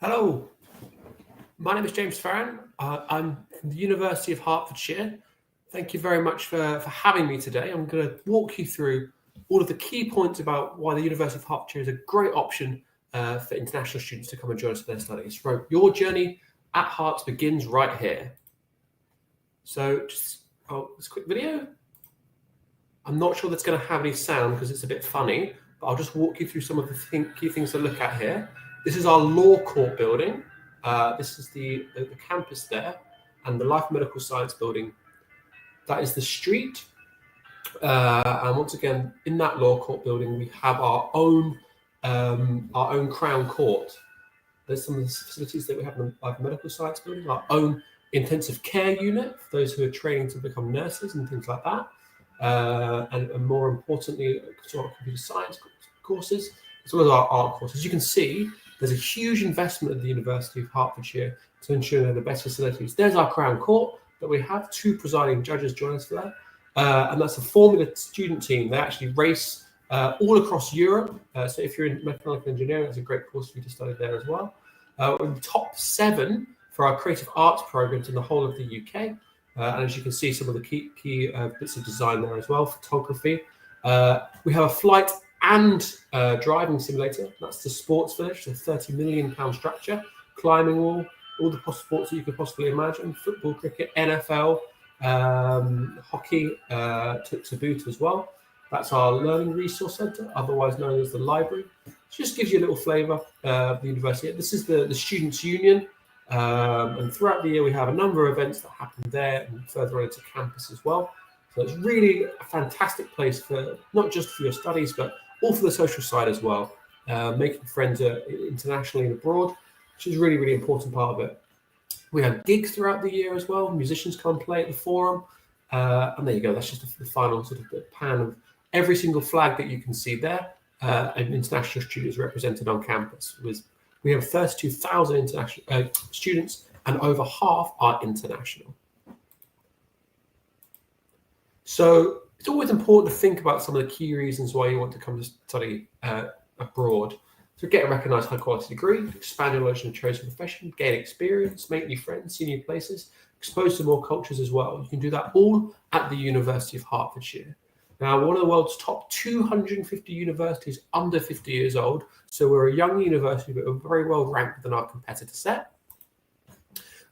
Hello, my name is James Farran. I'm from the University of Hertfordshire. Thank you very much for having me today. I'm going to walk you through all of the key points about why the University of Hertfordshire is a great option for international students to come and join us for their studies. So your journey at Herts begins right here. So just this quick video. I'm not sure that's going to have any sound because it's a bit funny, but I'll just walk you through some of the key things to look at here. This is our law court building. This is the campus there, and the Life Medical Science building. That is the street. And once again, in that law court building, we have our own Crown Court. There's some of the facilities that we have in the Life Medical Science building, our own intensive care unit for those who are training to become nurses and things like that. And more importantly, our computer science courses, as well as our art courses. As you can see, there's a huge investment at the University of Hertfordshire to ensure they're the best facilities. There's our Crown Court that we have. 2 presiding judges join us for that. And that's a Formula student team. They actually race all across Europe. So if you're in mechanical engineering, that's a great course for you to study there as well. We're in the top 7 for our creative arts programs in the whole of the UK. And as you can see, some of the key bits of design there as well, photography. We have a flight and driving simulator. That's the Sports Village, the £30 million structure, climbing wall, all the sports that you could possibly imagine, football, cricket, NFL, hockey to boot as well. That's our Learning Resource Centre, otherwise known as the library. It just gives you a little flavour of the university. This is the Students' Union. And throughout the year, we have a number of events that happen there and further on into campus as well. So it's really a fantastic place for not just for your studies, but all for the social side as well. Making friends internationally and abroad, which is really, really important part of it. We have gigs throughout the year as well. Musicians come play at the forum. And there you go. That's just the final sort of pan of every single flag that you can see there. And international students represented on campus. We have 32,000 international students, and over half are international. So it's always important to think about some of the key reasons why you want to come to study abroad. So get a recognised high-quality degree, expand your knowledge in a chosen profession, gain experience, make new friends, see new places, expose to more cultures as well. You can do that all at the University of Hertfordshire. Now, one of the world's top 250 universities under 50 years old. So we're a young university, but we're very well ranked within our competitor set.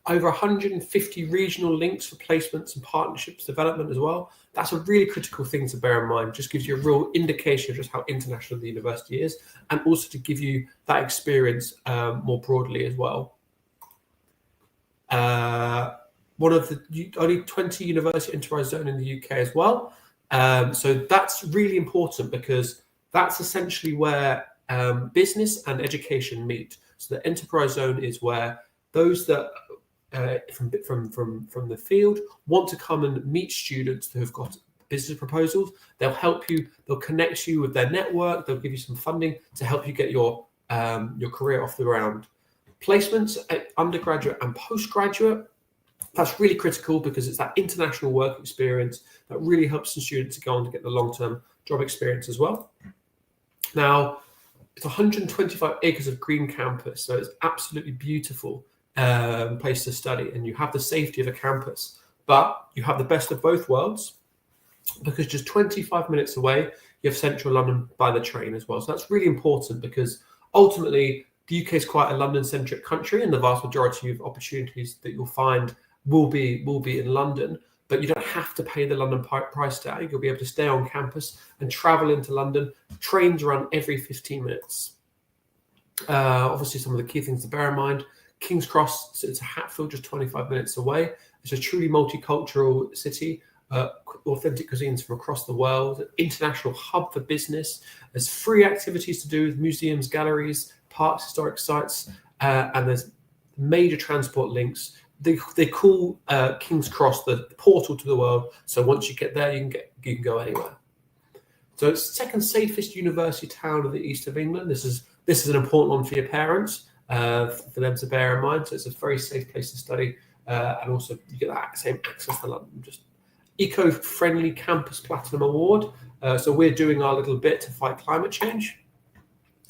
Over 150 regional links for placements and partnerships development as well. That's a really critical thing to bear in mind. Just gives you a real indication of just how international the university is, and also to give you that experience more broadly as well. One of the only 20 university enterprise zone in the UK as well. So that's really important because that's essentially where business and education meet. So the enterprise zone is where those that from the field want to come and meet students who have got business proposals. They'll help you. They'll connect you with their network. They'll give you some funding to help you get your career off the ground. Placements at undergraduate and postgraduate. That's really critical because it's that international work experience that really helps the students to go on to get the long-term job experience as well. Now, it's 125 acres of green campus, so it's absolutely beautiful place to study, and you have the safety of a campus, but you have the best of both worlds because just 25 minutes away, you have central London by the train as well. So that's really important because ultimately the UK is quite a London-centric country, and the vast majority of opportunities that you'll find will be in London, but you don't have to pay the London price tag. You'll be able to stay on campus and travel into London. Trains run every 15 minutes. Obviously, some of the key things to bear in mind. King's Cross, it's a Hatfield, just 25 minutes away. It's a truly multicultural city, authentic cuisines from across the world, an international hub for business. There's free activities to do with museums, galleries, parks, historic sites, and there's major transport links. They call King's Cross the portal to the world. So once you get there, you can go anywhere. So it's the second safest university town of the east of England. This is an important one for your parents, for them to bear in mind. So it's a very safe place to study, and also you get that same access to London. Just Eco-Friendly Campus Platinum Award. So we're doing our little bit to fight climate change.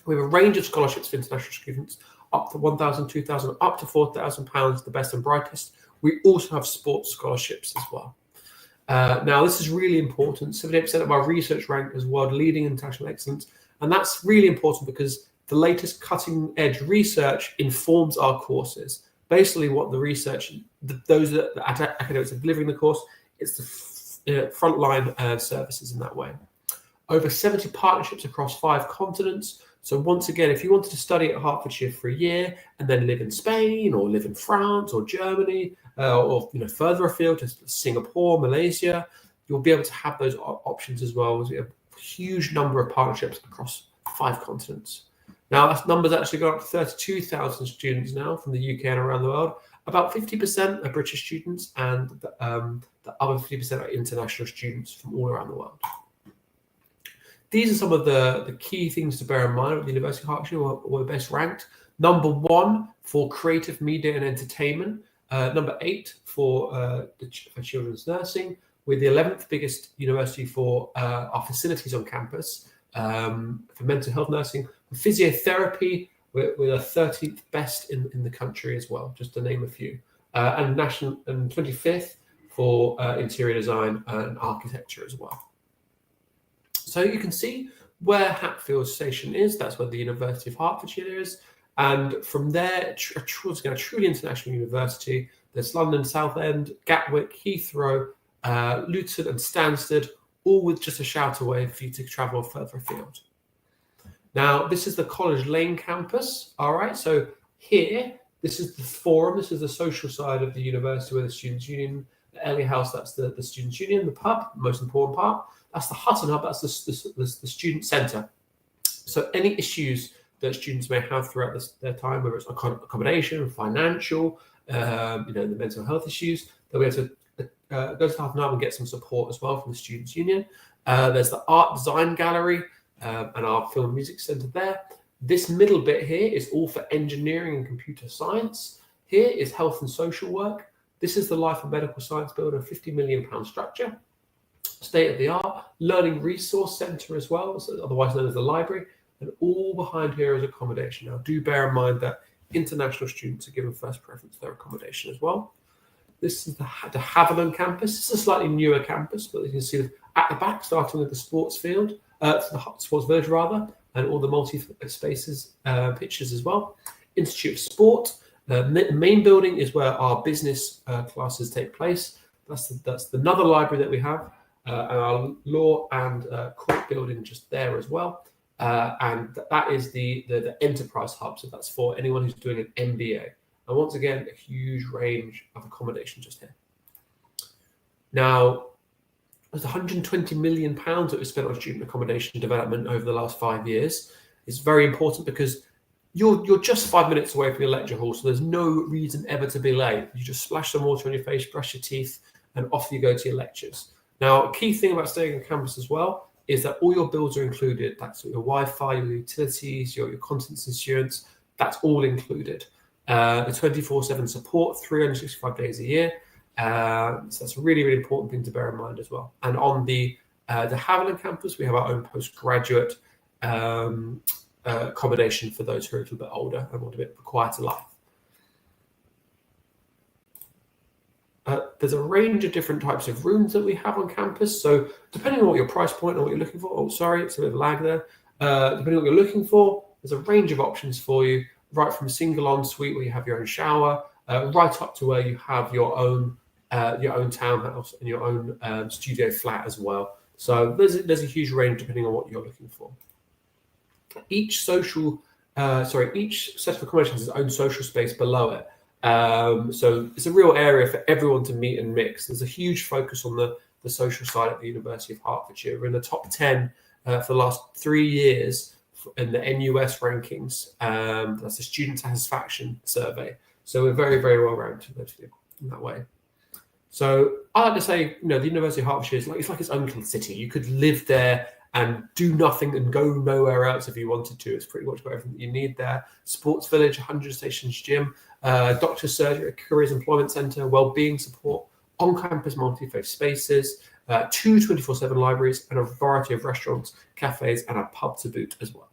We have a range of scholarships for international students. up to 1,000, 2,000, up to £4,000, the best and brightest. We also have sports scholarships as well. Now, this is really important. 78% of our research ranked as world leading in international excellence. And that's really important because the latest cutting edge research informs our courses. Basically, what the research, those that academics are delivering the course, it's the frontline services in that way. Over 70 partnerships across 5 continents. So once again, if you wanted to study at Hertfordshire for a year and then live in Spain or live in France or Germany or further afield to Singapore, Malaysia, you'll be able to have those options as well. We have a huge number of partnerships across 5 continents. Now, that number's actually gone up to 32,000 students now from the UK and around the world. About 50% are British students, and the other 50% are international students from all around the world. These are some of the key things to bear in mind at the University of Hertfordshire. We're best ranked. Number 1 for creative media and entertainment. Number 8 for children's nursing. We're the 11th biggest university for our facilities on campus. For mental health nursing. For physiotherapy, we're the 13th best in the country as well, just to name a few. And 25th for interior design and architecture as well. So you can see where Hatfield Station is. That's where the University of Hertfordshire is. And from there, it's a truly international university. There's London Southend, Gatwick, Heathrow, Luton and Stansted, all with just a shout away for you to travel further afield. Now, this is the College Lane campus. All right, so here, this is the forum. This is the social side of the university where the Students' Union, the Ellie House, that's the Students' Union, the pub, most important part. That's the Hutton Hub, that's the student centre. So any issues that students may have throughout their time, whether it's accommodation, financial, the mental health issues, they'll be able to go to the Hutton Hub and get some support as well from the Students' Union. There's the Art Design Gallery and our Film and Music Centre there. This middle bit here is all for engineering and computer science. Here is health and social work. This is the Life and Medical Science Building, a £50 million structure. State-of-the-art Learning Resource Centre as well, so otherwise known as the library. And all behind here is accommodation. Now, do bear in mind that international students are given first preference for their accommodation as well. This is the Haviland campus. This is a slightly newer campus, but you can see at the back, starting with the sports field, the sports village rather, and all the multi-spaces, pitches as well. Institute of Sport. The main building is where our business classes take place. That's another library that we have, and our law and court building just there as well. And that is the enterprise hub. So that's for anyone who's doing an MBA. And once again, a huge range of accommodation just here. Now, there's £120 million that was spent on student accommodation development over the last 5 years. It's very important because you're just 5 minutes away from your lecture hall, so there's no reason ever to be late. You just splash some water on your face, brush your teeth, and off you go to your lectures. Now, a key thing about staying on campus as well is that all your bills are included. That's your Wi-Fi, your utilities, your contents insurance, that's all included. The 24/7 support, 365 days a year. So that's a really, really important thing to bear in mind as well. And on the Haviland campus, we have our own postgraduate accommodation for those who are a little bit older and want a bit of a quieter life. There's a range of different types of rooms that we have on campus. So depending on what your price point and what you're looking for, it's a bit of a lag there. Depending on what you're looking for, there's a range of options for you, right from a single ensuite where you have your own shower, right up to where you have your own townhouse and your own studio flat as well. So there's a huge range depending on what you're looking for. Each set of accommodation has its own social space below it. So it's a real area for everyone to meet and mix. There's a huge focus on the social side at the University of Hertfordshire. We're in the top 10 for the last 3 years in the NUS rankings. That's a student satisfaction survey. So we're very, very well ranked in that way. So I like to say, the University of Hertfordshire is like its own little city. You could live there and do nothing and go nowhere else if you wanted to. It's pretty much got everything that you need there. Sports Village, 100 Stations Gym, doctor's surgery, careers employment centre, wellbeing support, on-campus multi-faith spaces, 2 24/7 libraries, and a variety of restaurants, cafes, and a pub to boot as well.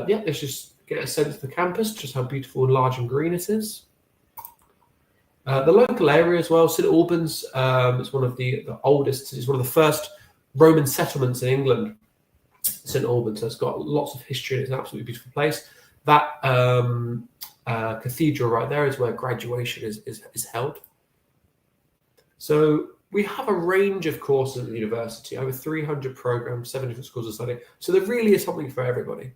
There's just get a sense of the campus, just how beautiful and large and green it is. The local area as well, St Albans, it's one of the oldest, it's one of the first Roman settlements in England, St Albans. So it's got lots of history and it's an absolutely beautiful place. That cathedral right there is where graduation is held. So we have a range of courses at the university, over 300 programs, 7 different schools of study. So there really is something for everybody.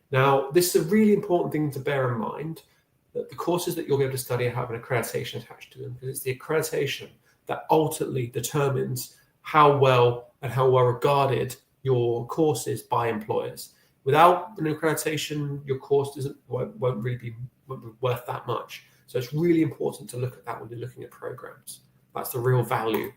Now, this is a really important thing to bear in mind, that the courses that you'll be able to study have an accreditation attached to them, because it's the accreditation that ultimately determines how well and how well regarded your course is by employers. Without an accreditation, your course won't really be worth that much. So it's really important to look at that when you're looking at programs. That's the real value.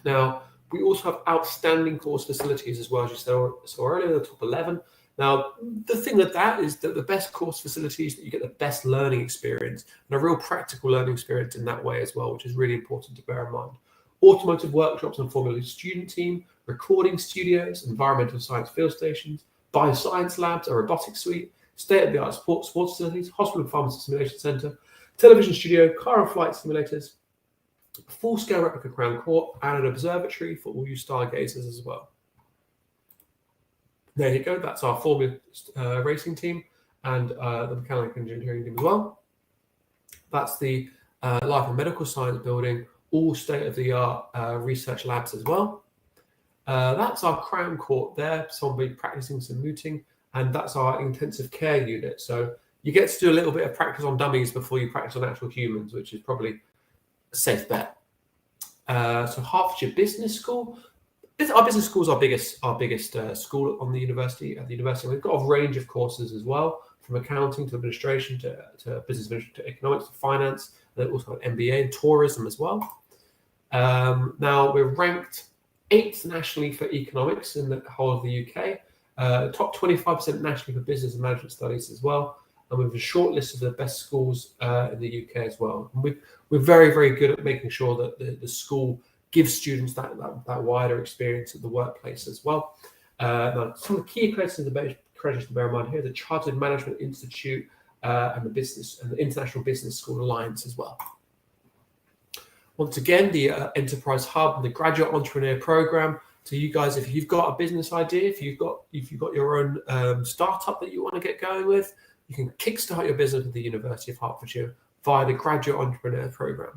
Now, we also have outstanding course facilities as well, as you saw earlier, the top 11. Now, the thing with that is that the best course facilities, that you get the best learning experience and a real practical learning experience in that way as well, which is really important to bear in mind. Automotive workshops and Formula student team, recording studios, environmental science field stations, bioscience labs, a robotics suite, state-of-the-art sports facilities, hospital and pharmacy simulation center, television studio, car and flight simulators, full-scale replica Crown Court, and an observatory for all you stargazers as well. There you go. That's our Formula racing team and the mechanical engineering team as well. That's the Life and Medical Science building, all state-of-the-art research labs as well. That's our Crown Court there. Someone will be practicing some mooting, and that's our intensive care unit. So you get to do a little bit of practice on dummies before you practice on actual humans, which is probably a safe bet. So Hertfordshire Business School. Our business school is our biggest school on the university. At the university, we've got a range of courses as well, from accounting to administration to business administration to economics to finance. And then also an MBA and tourism as well. Now we're ranked 8th nationally for economics in the whole of the UK. Top 25% nationally for business and management studies as well. And we have a short list of the best schools in the UK as well. And we're very, very good at making sure that the school gives students that wider experience at the workplace as well. Now, some of the key accreditations to bear in mind here: the Chartered Management Institute and the International Business School Alliance as well. Once again, the Enterprise Hub and the Graduate Entrepreneur Program. So you guys, if you've got a business idea, if you've got your own startup that you want to get going with, you can kickstart your business with the University of Hertfordshire via the Graduate Entrepreneur Program.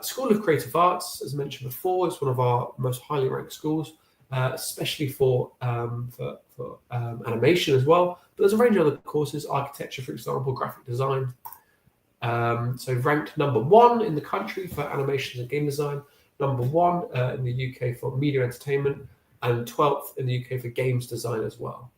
School of Creative Arts, as mentioned before, is one of our most highly ranked schools, especially for animation as well. But there's a range of other courses: architecture, for example, graphic design. So ranked number 1 in the country for animation and game design, number 1 in the UK for media entertainment, and 12th in the UK for games design as well.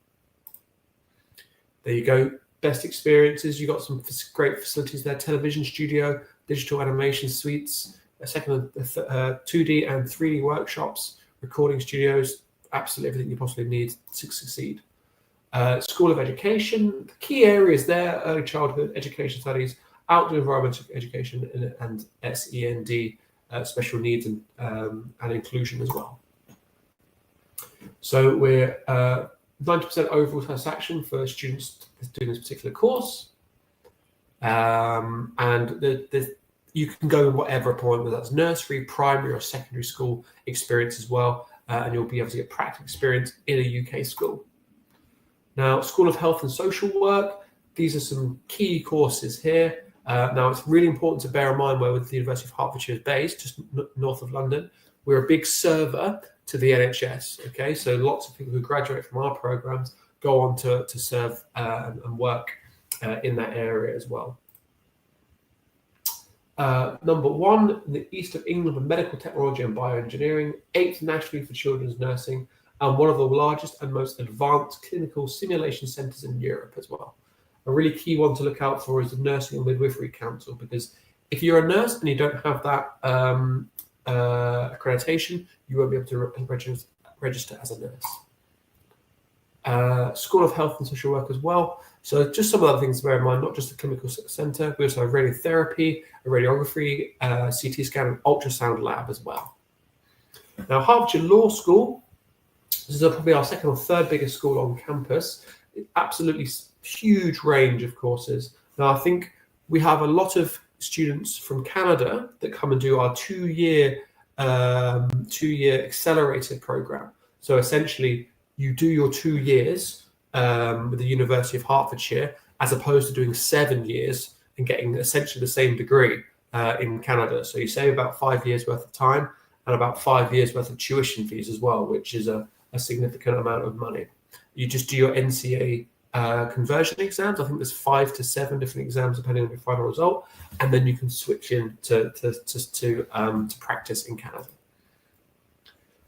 There you go. Best experiences. You got some great facilities there: television studio, digital animation suites, 2D and 3D workshops, recording studios, absolutely everything you possibly need to succeed. School of Education, the key areas there: early childhood, education studies, outdoor environmental education, and SEND, special needs and inclusion as well. So we're 90% overall satisfaction for students doing this particular course. And you can go in whatever point, whether that's nursery, primary, or secondary school experience as well, and you'll be able to get practical experience in a UK school. Now, School of Health and Social Work, these are some key courses here. Now, it's really important to bear in mind where the University of Hertfordshire is based, just north of London. We're a big server to the NHS, okay? So lots of people who graduate from our programs go on to serve and work in that area as well. Number 1 in the east of England for medical technology and bioengineering, 8th nationally for children's nursing, and one of the largest and most advanced clinical simulation centres in Europe as well. A really key one to look out for is the Nursing and Midwifery Council, because if you're a nurse and you don't have that accreditation, you won't be able to register as a nurse. School of Health and Social Work as well. So just some other things to bear in mind: not just the clinical centre, we also have radiotherapy, a radiography, CT scan, and ultrasound lab as well. Now, Hertfordshire Law School, this is probably our second or third biggest school on campus. absolutely huge range of courses. Now, I think we have a lot of students from Canada that come and do our two-year accelerated program. So essentially, you do your 2 years with the University of Hertfordshire, as opposed to doing 7 years and getting essentially the same degree in Canada. So you save about 5 years worth of time and about 5 years worth of tuition fees as well, which is a significant amount of money. You just do your NCA conversion exams. I think there's 5 to 7 different exams depending on your final result, and then you can switch in to practice in Canada.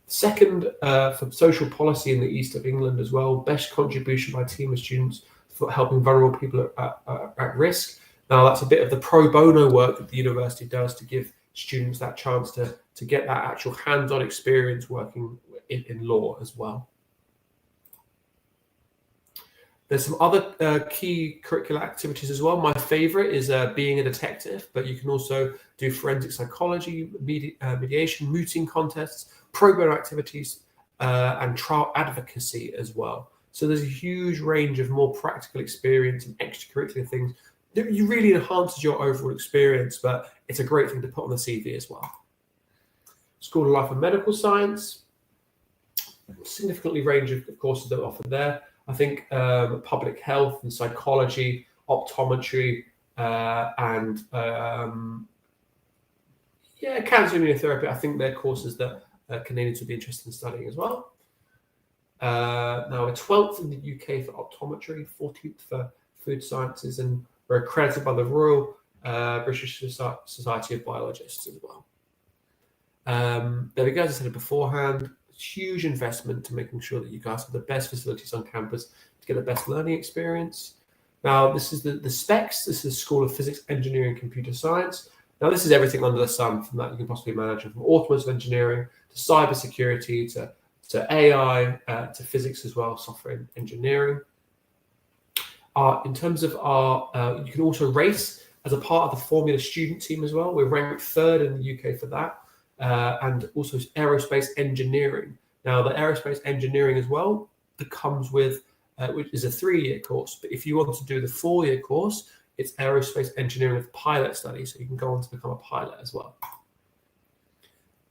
Second, for social policy in the east of England as well, best contribution by a team of students for helping vulnerable people at risk. Now, that's a bit of the pro bono work that the university does to give students that chance to get that actual hands-on experience working in law as well. There's some other key curricular activities as well. My favorite is being a detective, but you can also do forensic psychology, mediation, mooting contests, pro bono activities, and trial advocacy as well. So there's a huge range of more practical experience and extracurricular things that really enhances your overall experience, but it's a great thing to put on the CV as well. School of Life and Medical Science, significantly range of courses that are offered there. I think public health and psychology, optometry, and cancer immunotherapy. I think they're courses that Canadians would be interested in studying as well. Now, we're 12th in the UK for optometry, 14th for food sciences, and we're accredited by the Royal British Society of Biologists as well. There we go, as I said beforehand. Huge investment to making sure that you guys have the best facilities on campus to get the best learning experience. Now, this is the specs. This is School of Physics, Engineering, and Computer Science. Now, this is everything under the sun from that you can possibly imagine, from automotive engineering to cyber security to AI to physics as well, software engineering. In terms of our, you can also race as a part of the Formula Student team as well. We're ranked 3rd in the UK for that. And also aerospace engineering. Now, the aerospace engineering as well that comes with, which is a 3-year course. But if you want to do the 4-year course, it's aerospace engineering with pilot study, so you can go on to become a pilot as well.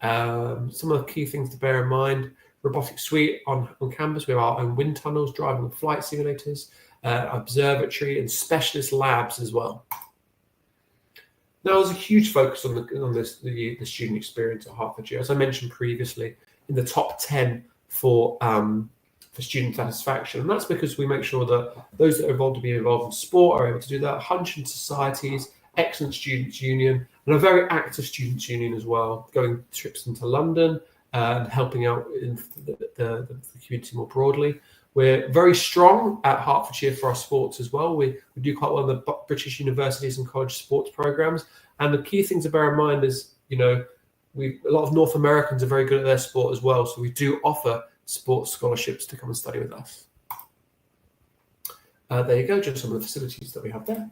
Some of the key things to bear in mind: robotics suite on campus. We have our own wind tunnels, driving and flight simulators, observatory, and specialist labs as well. Now, there's a huge focus on the student experience at Hertfordshire. As I mentioned previously, in the top 10 for student satisfaction. And that's because we make sure that those that are involved to be involved in sport are able to do that. 100 societies, excellent students' union, and a very active students' union as well, going trips into London and helping out in the community more broadly. We're very strong at Hertfordshire for our sports as well. We do quite well in the British universities and college sports programs. And the key thing to bear in mind is, a lot of North Americans are very good at their sport as well. So we do offer sports scholarships to come and study with us. There you go, just some of the facilities that we have there.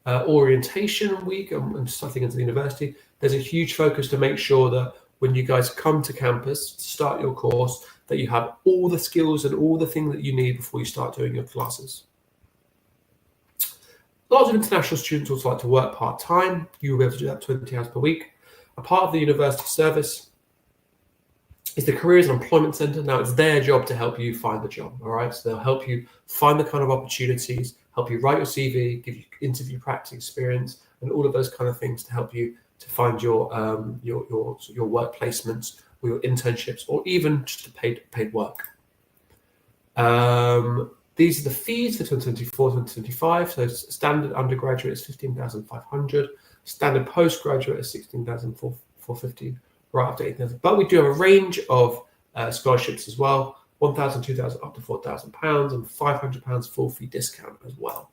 Orientation week and studying into the university. There's a huge focus to make sure that when you guys come to campus to start your course, that you have all the skills and all the things that you need before you start doing your classes. Lots of international students also like to work part-time. You'll be able to do that 20 hours per week. A part of the university service is the Careers and Employment Centre. Now, it's their job to help you find the job, all right? So they'll help you find the kind of opportunities, help you write your CV, give you interview practice experience, and all of those kind of things to help you to find your work placements or your internships, or even just paid work. These are the fees for 2024, 2025. So standard undergraduate is 15,500. Standard postgraduate is 16,450, right up to 8,000. But we do have a range of scholarships as well: 1,000, 2,000, up to £4,000, and £500 full fee discount as well.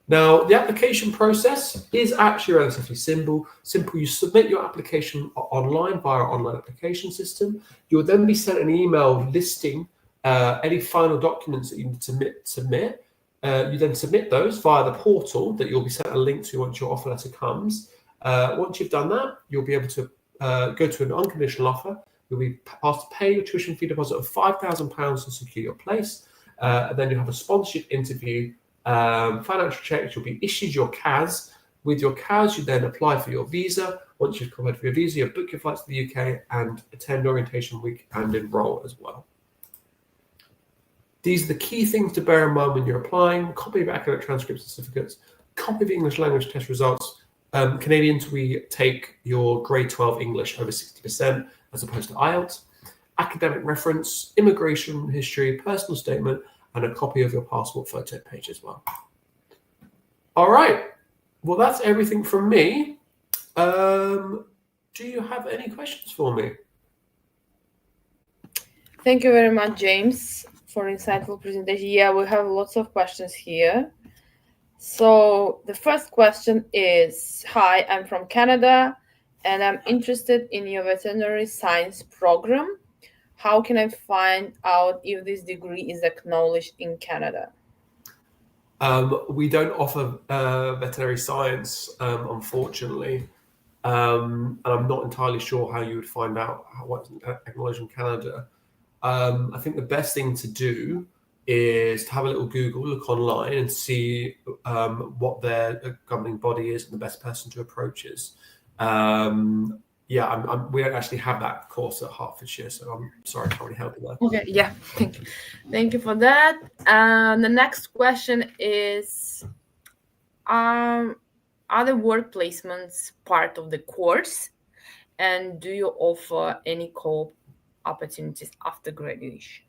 Now, the application process is actually relatively simple. You submit your application online via our online application system. You'll then be sent an email listing any final documents that you need to submit. You then submit those via the portal that you'll be sent a link to once your offer letter comes. Once you've done that, you'll be able to go to an unconditional offer. You'll be asked to pay your tuition fee deposit of £5,000 to secure your place. And then you have a sponsorship interview, financial checks. You'll be issued your CAS. With your CAS, you then apply for your visa. Once you've applied for your visa, you book your flights to the UK and attend orientation week and enroll as well. These are the key things to bear in mind when you're applying. Copy of academic transcripts and certificates, copy of English language test results. Canadians, we take your grade 12 English over 60% as opposed to IELTS. Academic reference, immigration history, personal statement, and a copy of your passport photo page as well. All right. Well, that's everything from me. Do you have any questions for me? Thank you very much, James, for insightful presentation. Yeah, we have lots of questions here. So the first question is, hi, I'm from Canada and I'm interested in your veterinary science program. How can I find out if this degree is acknowledged in Canada? We don't offer veterinary science, unfortunately. And I'm not entirely sure how you would find out what's acknowledged in Canada. I think the best thing to do is to have a little Google, look online and see what their governing body is and the best person to approach is. We don't actually have that course at Hertfordshire, so I'm sorry I can't really help you there. Okay, yeah, thank you for that. The next question is, are the work placements part of the course, and do you offer any co-op opportunities after graduation?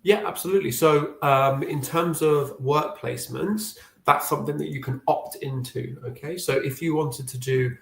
Yeah, absolutely. So in terms of work placements, that's something that you can opt into. Okay, so if you wanted to do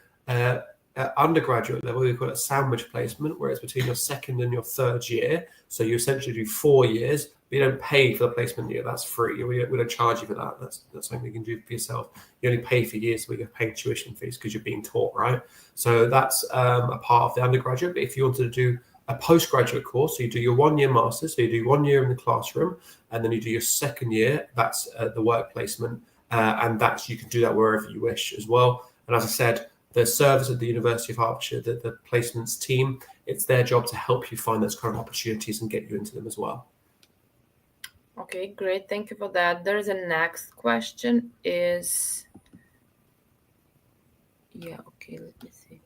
undergraduate level, we call it sandwich placement, where it's between your second and your third year. So you essentially do 4 years, but you don't pay for the placement year. That's free. We don't charge you for that. That's something you can do for yourself. You only pay for years where you're paying tuition fees because you're being taught, right? So that's a part of the undergraduate. But if you wanted to do a postgraduate course, so you do your 1 year master's, so you do 1 year in the classroom, and then you do your second year, that's the work placement, and you can do that wherever you wish as well. And as I said, the service at the University of Hertfordshire, the placements team, it's their job to help you find those kind of opportunities and get you into them as well. Okay, great. Thank you for that. There's a next question is, let me see.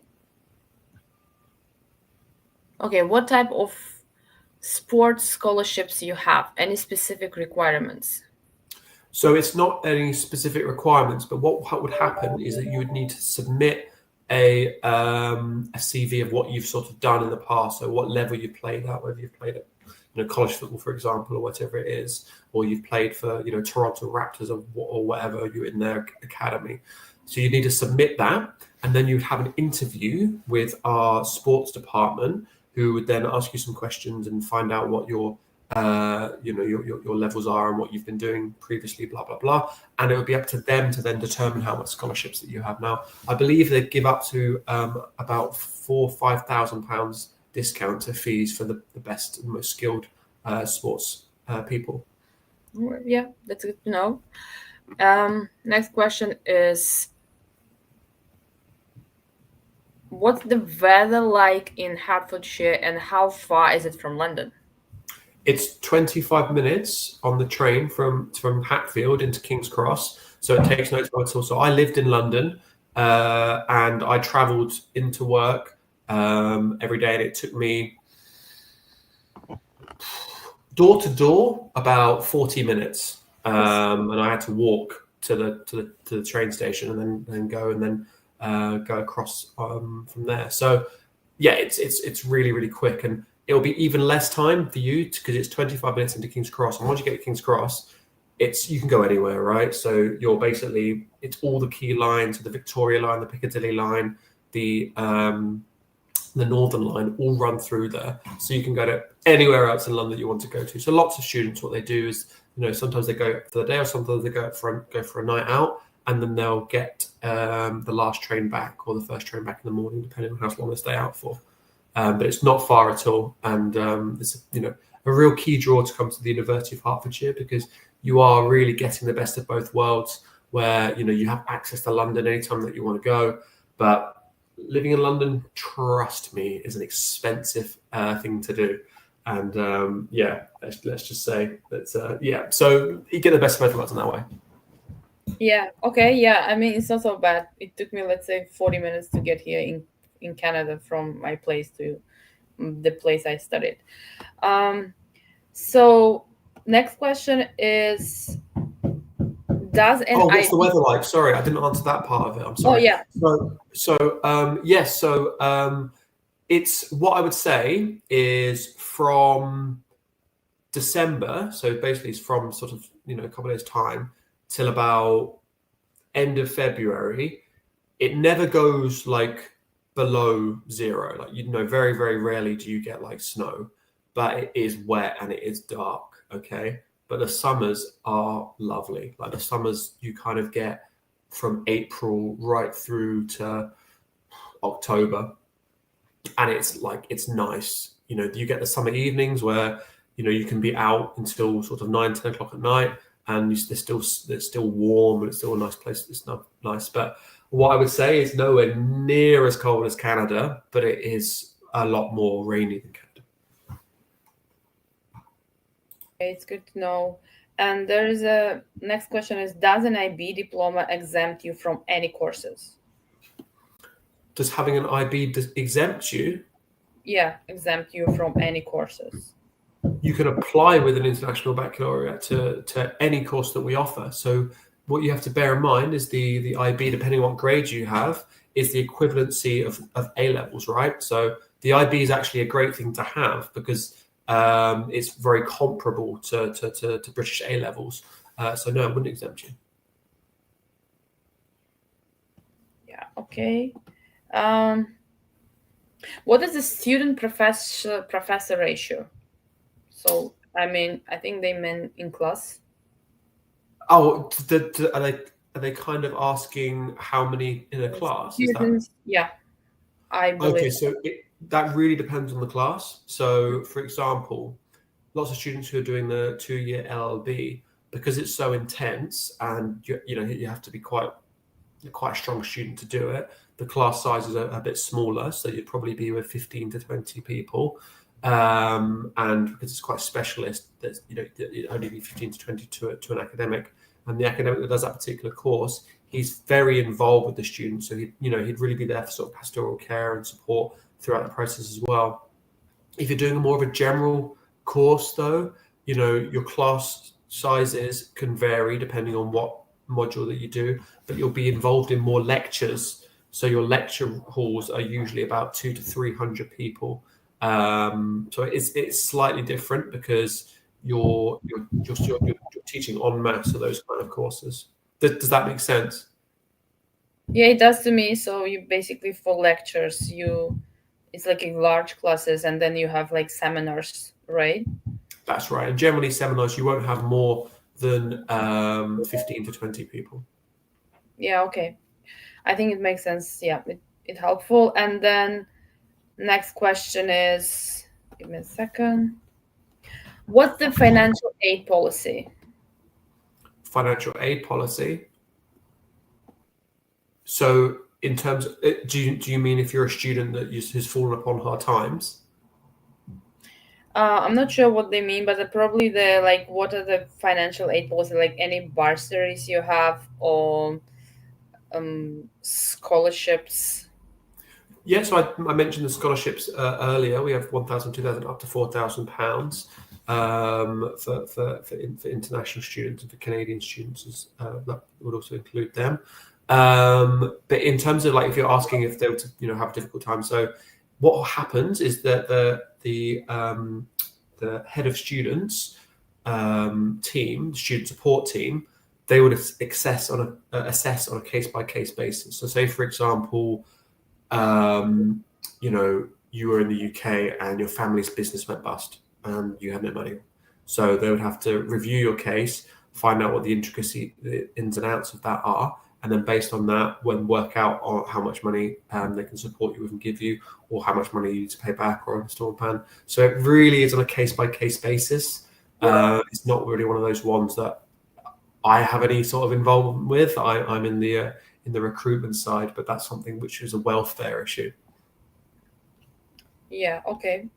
Okay, what type of sports scholarships you have? Any specific requirements? So it's not any specific requirements, but what would happen is that you would need to submit a CV of what you've sort of done in the past. So what level you've played at, whether you've played at college football, for example, or whatever it is, or you've played for Toronto Raptors or whatever, you're in their academy. So you need to submit that, and then you'd have an interview with our sports department, who would then ask you some questions and find out what your levels are and what you've been doing previously, blah, blah, blah. And it would be up to them to then determine how much scholarships that you have. Now, I believe they give up to about £4,000 or £5,000 discount to fees for the best and most skilled sports people. Yeah, that's good to know. Next question is, what's the weather like in Hertfordshire and how far is it from London? It's 25 minutes on the train from Hatfield into King's Cross. So it takes no time at all. So I lived in London and I travelled into work every day, and it took me door to door about 40 minutes. And I had to walk to the train station and then go across from there. So yeah, it's really, really quick, and it'll be even less time for you because it's 25 minutes into King's Cross. And once you get to King's Cross, you can go anywhere, right? So it's all the key lines, so the Victoria line, the Piccadilly line, the Northern line, all run through there. So you can go to anywhere else in London that you want to go to. So lots of students, what they do is, sometimes they go for the day, or sometimes they go for a night out, and then they'll get the last train back or the first train back in the morning, depending on how long they stay out for. But it's not far at all, and it's a real key draw to come to the University of Hertfordshire, because you are really getting the best of both worlds, where you have access to London anytime that you want to go. But living in London, trust me, is an expensive thing to do. And yeah, let's just say that yeah. So you get the best of both worlds in that way. Yeah. Okay. Yeah. I mean, it's not so bad. It took me, let's say, 40 minutes to get here in Canada from my place to the place I studied. So next question is, does an Oh, what's the IB? weather like? Sorry, I didn't answer that part of it. I'm Oh sorry. yeah. Yes. It's what I would say is from December. So basically, it's from sort of a couple of days time till about end of February. It never goes like below zero. Like very very rarely do you get like snow, but it is wet and it is dark. Okay, but the summers are lovely. Like the summers, you kind of get from April right through to October, and it's nice. You get the summer evenings where you can be out until sort of 9, 10 o'clock at night, and it's still warm and it's still a nice place. It's not nice, but what I would say is nowhere near as cold as Canada, but it is a lot more rainy than Canada. Okay, it's good to know. And there's a next question is, does an IB diploma exempt you from any courses? Does having an IB exempt you? Yeah, exempt you from any courses. You can apply with an international baccalaureate to any course that we offer. So what you have to bear in mind is the IB, depending on what grade you have, is the equivalency of A levels, right? So the IB is actually a great thing to have because it's very comparable to British A levels. So no, it wouldn't exempt you. Yeah. Okay. What is the student professor ratio? So I mean, I think they meant in class. Oh, are they kind of asking how many in a class? Is that Students, yeah, I believe. okay? So that really depends on the class. So, for example, lots of students who are doing the 2-year LLB, because it's so intense, and you have to be quite a strong student to do it. The class sizes are a bit smaller, so you'd probably be with 15 to 20 people. And because it's quite specialist, there's it'd only be 15 to 20 to an academic, and the academic that does that particular course, he's very involved with the students, so he'd really be there for sort of pastoral care and support throughout the process as well. If you're doing more of a general course, though, your class sizes can vary depending on what module that you do, but you'll be involved in more lectures. So your lecture halls are usually about 200 to 300 people. So it's slightly different because you're teaching en masse of those kind of courses. Does that make sense? Yeah, it does to me. So you basically, for lectures, it's like in large classes, and then you have like seminars, right? That's right. And generally, seminars you won't have more than 15 to 20 people. Yeah. Okay. I think it makes sense. Yeah, it's helpful. And then next question is, give me a second. What's the financial aid policy? Financial aid policy. So, in terms of, do you mean if you're a student that has fallen upon hard times? I'm not sure what they mean, but probably what are the financial aid policy? Like any bursaries you have, or scholarships? Yeah, so I mentioned the scholarships earlier. We have 1,000, 2,000, up to £4,000 for international students and for Canadian students. That would also include them. But in terms of if you're asking if they were to have a difficult time, so what happens is that the head of students team, the student support team, they would assess on a case-by-case basis. So say, for example, you were in the UK and your family's business went bust and you had no money. So they would have to review your case, find out what the ins and outs of that are, and then based on that, work out on how much money they can support you with and give you, or how much money you need to pay back or installment plan. So it really is on a case-by-case basis. It's not really one of those ones that I have any sort of involvement with. I'm in the recruitment side, but that's something which is a welfare issue. Yeah. Okay.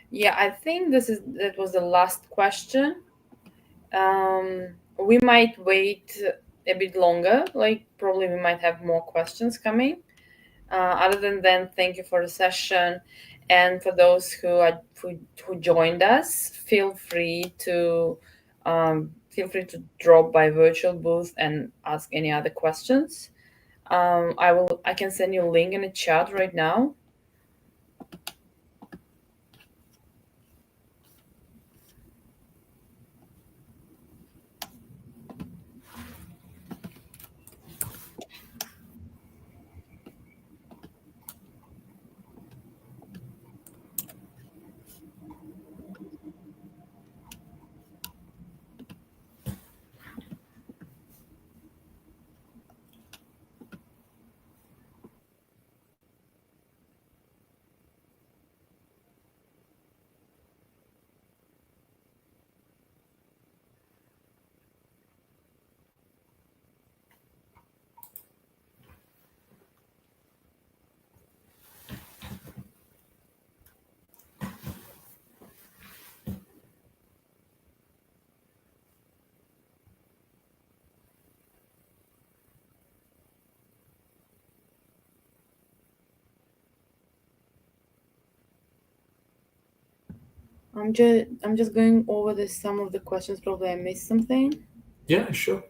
Yeah, I think that was the last question. We might wait a bit longer. Like probably we might have more questions coming. Other than that, thank you for the session, and for those who joined us, feel free to drop by virtual booth and ask any other questions. I can send you a link in the chat right now. I'm just going over some of the questions. Probably I missed something. Yeah, sure.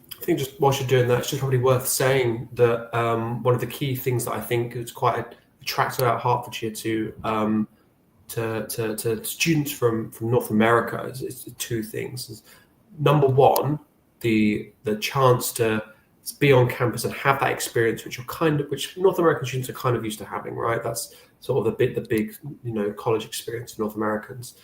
I think just whilst you're doing that, it's just probably worth saying that one of the key things that I think is quite attractive about Hertfordshire to students from North America is two things. Number one, the chance to be on campus and have that experience, which North American students are kind of used to having, right? That's sort of the big college experience for North Americans,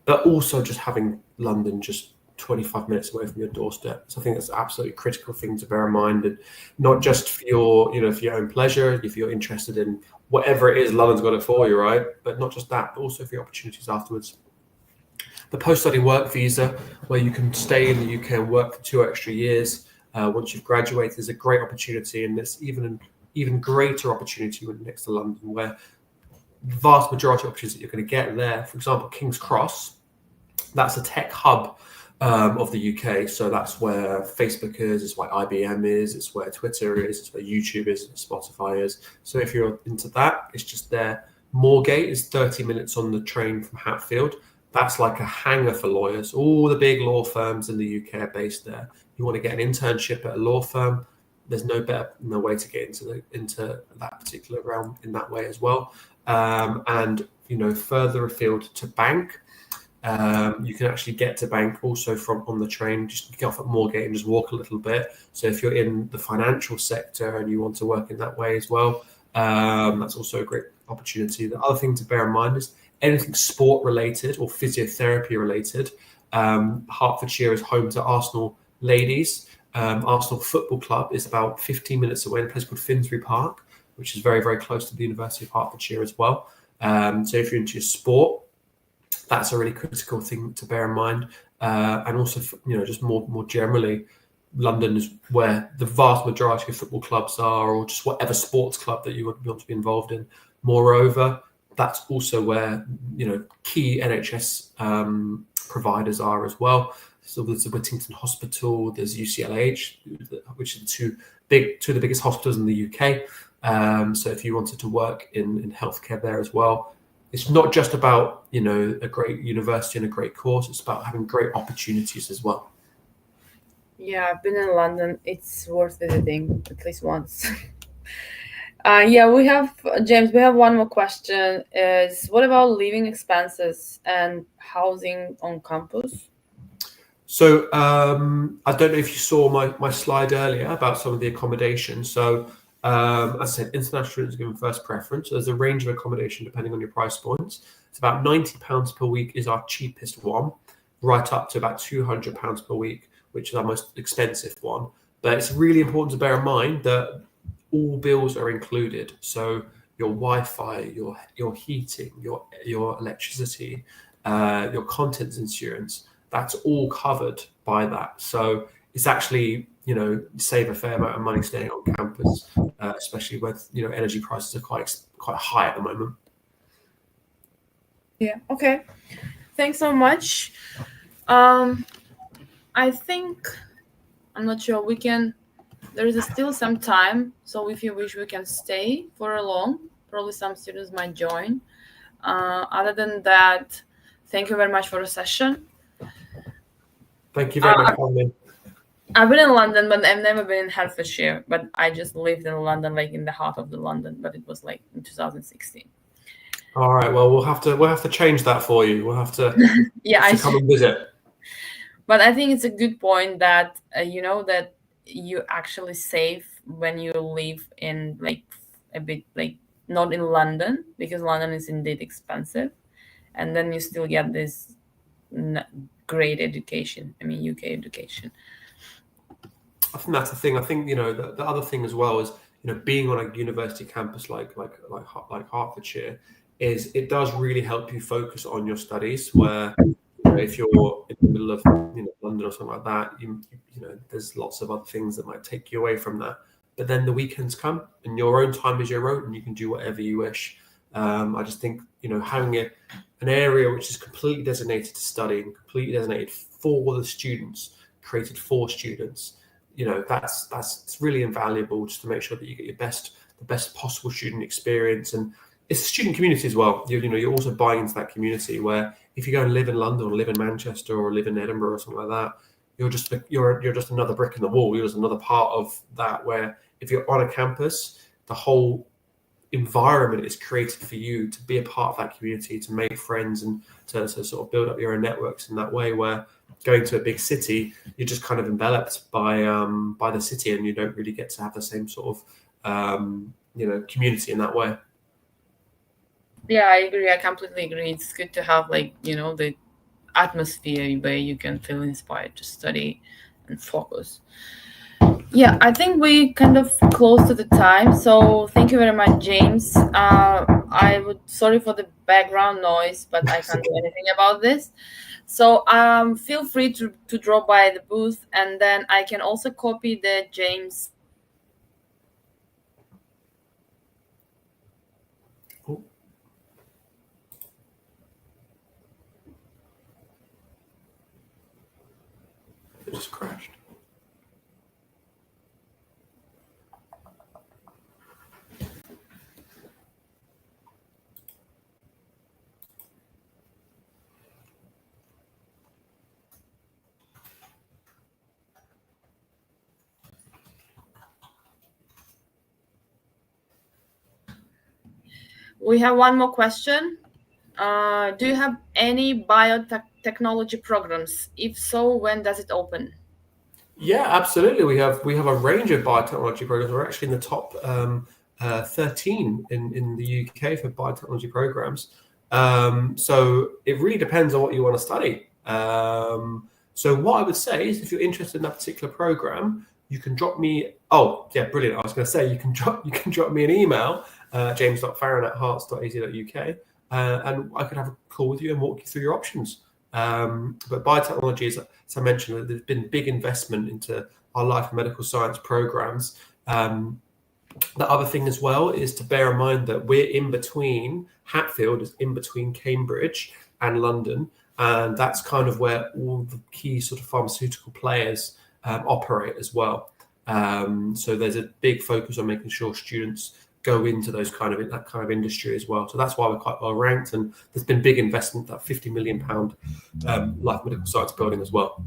but also just having London just 25 minutes away from your doorstep. So I think that's an absolutely critical thing to bear in mind, and not just for your own pleasure, if you're interested in whatever it is, London's got it for you, right? But not just that, but also for your opportunities afterwards. The post-study work visa, where you can stay in the UK and work for 2 extra years once you've graduated, is a great opportunity, and it's even greater opportunity when next to London, where the vast majority of opportunities that you're going to get there. For example, King's Cross, that's a tech hub of the UK. So that's where Facebook is, it's where IBM is, it's where Twitter is, it's where YouTube is, Spotify is. So if you're into that, it's just there. Moorgate is 30 minutes on the train from Hatfield. That's like a hangar for lawyers. All the big law firms in the UK are based there. You want to get an internship at a law firm, there's no way to get into that particular realm in that way as well. And further afield to Bank, you can actually get to Bank also from on the train. Just get off at Moorgate and just walk a little bit. So if you're in the financial sector and you want to work in that way as well, that's also a great opportunity. The other thing to bear in mind is anything sport related or physiotherapy related. Hertfordshire is home to Arsenal ladies. Arsenal Football Club is about 15 minutes away in a place called Finsbury Park, which is very, very close to the University of Hertfordshire as well. So if you're into your sport, that's a really critical thing to bear in mind. And also, just more generally, London is where the vast majority of football clubs are, or just whatever sports club that you would want to be involved in. Moreover, that's also where key NHS providers are as well. So there's the Whittington Hospital, there's UCLH, which are two of the biggest hospitals in the UK. So if you wanted to work in healthcare there as well, it's not just about a great university and a great course. It's about having great opportunities as well. Yeah, I've been in London. It's worth visiting at least once. Yeah, we have James. We have one more question. Is what about living expenses and housing on campus? So I don't know if you saw my slide earlier about some of the accommodation. So as I said, international students are given first preference. So there's a range of accommodation depending on your price points. It's about £90 per week is our cheapest one, right up to about £200 per week, which is our most expensive one. But it's really important to bear in mind that all bills are included. So your Wi-Fi, your heating, your electricity, your contents insurance, that's all covered by that. So it's actually, save a fair amount of money staying on campus, especially with, energy prices are quite high at the moment. Yeah. Okay. Thanks so much. I think, I'm not sure, there is still some time, so if you wish, we can stay for a long. Probably some students might join. Other than that, thank you very much for the session. Thank you very much for coming. I've been in London, but I've never been in Hertfordshire. But I just lived in London, like in the heart of the London. But it was like in 2016. All right. Well, we'll have to change that for you. We'll have to come and visit. But I think it's a good point that that you actually save when you live in like a bit like not in London, because London is indeed expensive, and then you still get this great education. I mean, UK education. I think that's the thing. I think the other thing as well is being on a university campus like Hertfordshire is it does really help you focus on your studies. Where if you're in the middle of London or something like that, there's lots of other things that might take you away from that. But then the weekends come, and your own time is your own, and you can do whatever you wish. I just think having an area which is completely designated to studying, completely designated for the students, created for students, that's really invaluable, just to make sure that you get the best possible student experience. And it's a student community as well. You're also buying into that community, where if you go and live in London or live in Manchester or live in Edinburgh or something like that, you're just another brick in the wall. You're just another part of that, where if you're on a campus, the whole environment is created for you to be a part of that community, to make friends, and to sort of build up your own networks in that way. Where going to a big city, you're just kind of enveloped by the city, and you don't really get to have the same sort of community in that way. Yeah, I agree. I completely agree. It's good to have the atmosphere where you can feel inspired to study and focus. Yeah, I think we kind of close to the time. So thank you very much, James. Sorry for the background noise, but I can't do anything about this. So feel free to drop by the booth, and then I can also copy the James. It just crashed. We have one more question. Do you have any biotechnology programs? If so, when does it open? Yeah, absolutely. We have a range of biotechnology programs. We're actually in the top 13 in the UK for biotechnology programs. So it really depends on what you want to study. So what I would say is, if you're interested in that particular program, you can drop me. Oh, yeah, brilliant! I was going to say you can drop me an email, james.farron@hearts.ac.uk, and I could have a call with you and walk you through your options. But biotechnology, as I mentioned, there's been big investment into our life and medical science programs. The other thing as well is to bear in mind that we're in between, Hatfield is in between Cambridge and London, and that's kind of where all the key sort of pharmaceutical players operate as well. So there's a big focus on making sure students go into that kind of industry as well. So that's why we're quite well ranked, and there's been big investment, that £50 million life medical science building as well.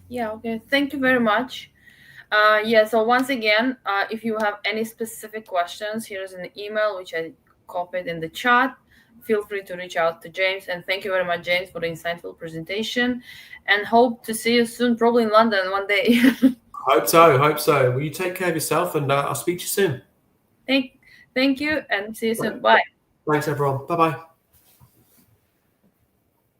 Yeah, okay. Thank you very much. So once again, if you have any specific questions, here's an email which I copied in the chat. Feel free to reach out to James, and thank you very much, James, for the insightful presentation, and hope to see you soon, probably in London one day. Hope so. Well, you take care of yourself, and I'll speak to you soon. Thank you, and see you soon. Bye. Thanks, everyone. Bye-bye.